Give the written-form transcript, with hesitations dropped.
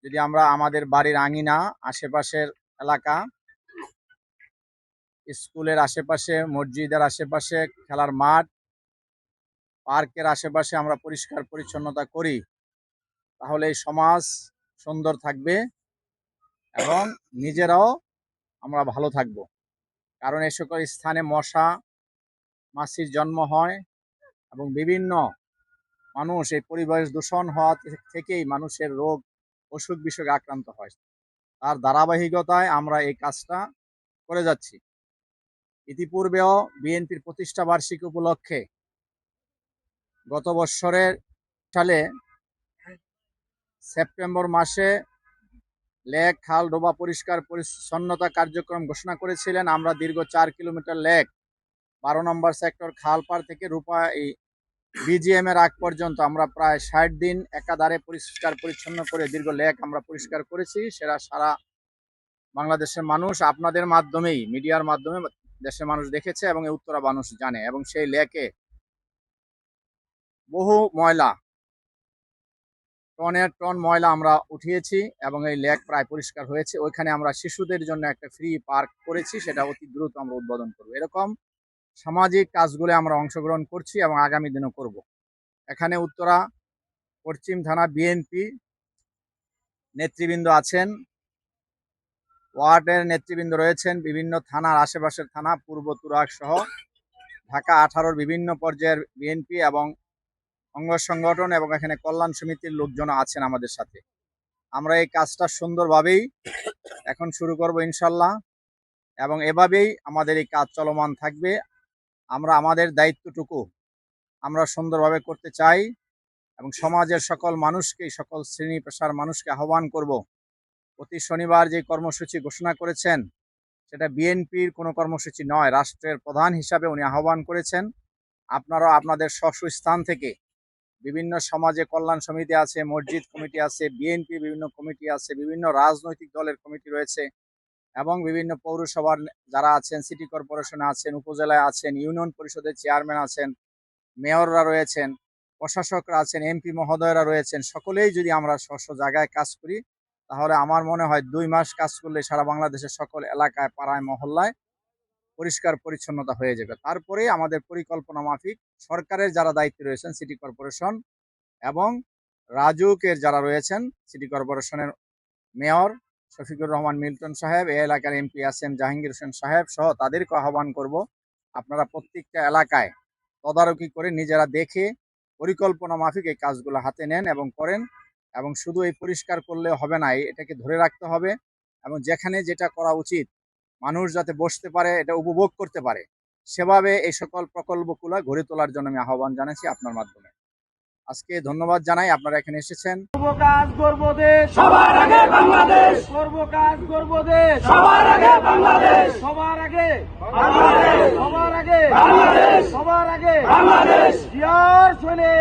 যদি আমরা আমাদের বাড়ির আঙিনা, আশেপাশের এলাকা, স্কুলের আশেপাশে, মসজিদের আশেপাশে, খেলার মাঠ, পার্কের আশেপাশে আমরা পরিষ্কার পরিচ্ছন্নতা করি, তাহলে এই সমাজ সুন্দর থাকবে এবং নিজেরাও আমরা ভালো থাকব। কারণ এই সকল স্থানে মশা মাছির জন্ম হয় এবং বিভিন্ন মানুষ এই পরিবেশ দূষণ হওয়া থেকেই মানুষের রোগ অসুখ বিসুখে আক্রান্ত হয়। তার ধারাবাহিকতায় আমরা এই কাজটা করে যাচ্ছি। ইতিপূর্বেও বিএনপির প্রতিষ্ঠা বার্ষিকী উপলক্ষে গত বছরের সালে সেপ্টেম্বর মাসে লেক, খাল, ডোবা পরিষ্কার পরিচ্ছন্নতা কার্যক্রম ঘোষণা করেছিলেন। আমরা দীর্ঘ 4 কিলোমিটার লেক, 12 নম্বর সেক্টর খালপাড় থেকে রূপা এই বিজিএম এর আগ পর্যন্ত আমরা প্রায় 60 দিন একাধারে পরিষ্কার পরিচ্ছন্ন করে দীর্ঘ লেক আমরা পরিষ্কার করেছি। সেটা সারা বাংলাদেশের মানুষ আপনাদের মাধ্যমেই, মিডিয়ার মাধ্যমে দেশের মানুষ দেখেছে এবং এই উত্তরা মানুষ জানে। এবং সেই লেকে বহু ময়লা, টনের টন ময়লা আমরা উঠিয়েছি এবং এই লেক প্রায় পরিষ্কার হয়েছে। ওইখানে আমরা শিশুদের জন্য একটা ফ্রি পার্ক করেছি, সেটা অতি দ্রুত আমরা উদ্বোধন করব। এরকম সামাজিক কাজগুলো আমরা অংশগ্রহণ করছি এবং আগামী দিনও করব। এখানে উত্তরা পশ্চিম থানা বিএনপি নেতৃবৃন্দ আছেন, ওয়ার্ডের নেতৃবৃন্দ রয়েছেন, বিভিন্ন থানার আশেপাশের থানা, পূর্ব তুরাগ সহ ঢাকা 18-র বিভিন্ন পর্যায়ের বিএনপি এবং অঙ্গ সংগঠন এবং এখানে কল্যাণ সমিতির লোকজন আছেন আমাদের সাথে। আমরা এই কাজটা সুন্দরভাবেই এখন শুরু করব ইনশাল্লাহ, এবং এভাবেই আমাদের এই কাজ চলমান থাকবে। আমরা আমাদের দায়িত্বটুকু আমরা সুন্দরভাবে করতে চাই এবং সমাজের সকল মানুষকে, সকল শ্রেণী পেশার মানুষকে আহ্বান করব, প্রতি শনিবার যে কর্মসূচি ঘোষণা করেছেন সেটা বিএনপির কোনো কর্মসূচি নয়, রাষ্ট্রের প্রধান হিসাবে উনি আহ্বান করেছেন। আপনারা আপনাদের স্ব স্থান থেকে, বিভিন্ন সমাজে কল্যাণ সমিতি আছে, মসজিদ কমিটি আছে, বিএনপি বিভিন্ন কমিটি আছে, বিভিন্ন রাজনৈতিক দলের কমিটি রয়েছে এবং বিভিন্ন পৌরসভার যারা আছেন, সিটি কর্পোরেশনে আছেন, উপজেলায় আছেন, ইউনিয়ন পরিষদের চেয়ারম্যান আছেন, মেয়ররা রয়েছেন, প্রশাসকরা আছেন, এমপি মহোদয়রা রয়েছেন। সকলেই যদি আমরা স্ব জায়গায় কাজ করি তাহলে আমার মনে হয় 2 মাস কাজ করলে সারা বাংলাদেশের সকল এলাকায়, পাড়ায়, মহল্লায় পরিষ্কার পরিচ্ছন্নতা হয়ে যাবে। তারপরে আমাদের পরিকল্পনা মাফিক সরকারের যারা দায়িত্বে রয়েছেন, সিটি কর্পোরেশন এবং রাজুকের যারা রয়েছেন, সিটি কর্পোরেশনের মেয়র শফিকুর রহমান মিল্টন সাহেব, এই এলাকার এমপি আছেন জাহাঙ্গীর হোসেন সাহেব সহ তাদেরকে আহ্বান করব, আপনারা প্রত্যেকটা এলাকায় তদারকি করে নিজেরা দেখে পরিকল্পনা মাফিক এই কাজগুলো হাতে নেন এবং করেন। এবং শুধু এই পরিষ্কার করলে হবে না, এটাকে ধরে রাখতে হবে এবং যেখানে যেটা করা উচিত মানুষ যাতে বসতে পারে, এটা উপভোগ করতে পারে, সেভাবে এই সকল প্রকল্পগুলো গড়ে তোলার জন্য আমি আহ্বান জানাচ্ছি আপনার মাধ্যমে। আজকে ধন্যবাদ জানাই আপনারা এখানে এসেছেন। কাজ করব দেশ সবার আগে, বাংলাদেশ করব কাজ করব দেশ সবার আগে, বাংলাদেশ সবার আগে, বাংলাদেশ সবার আগে, বাংলাদেশ সবার আগে, বাংলাদেশ জিয়ার শুনে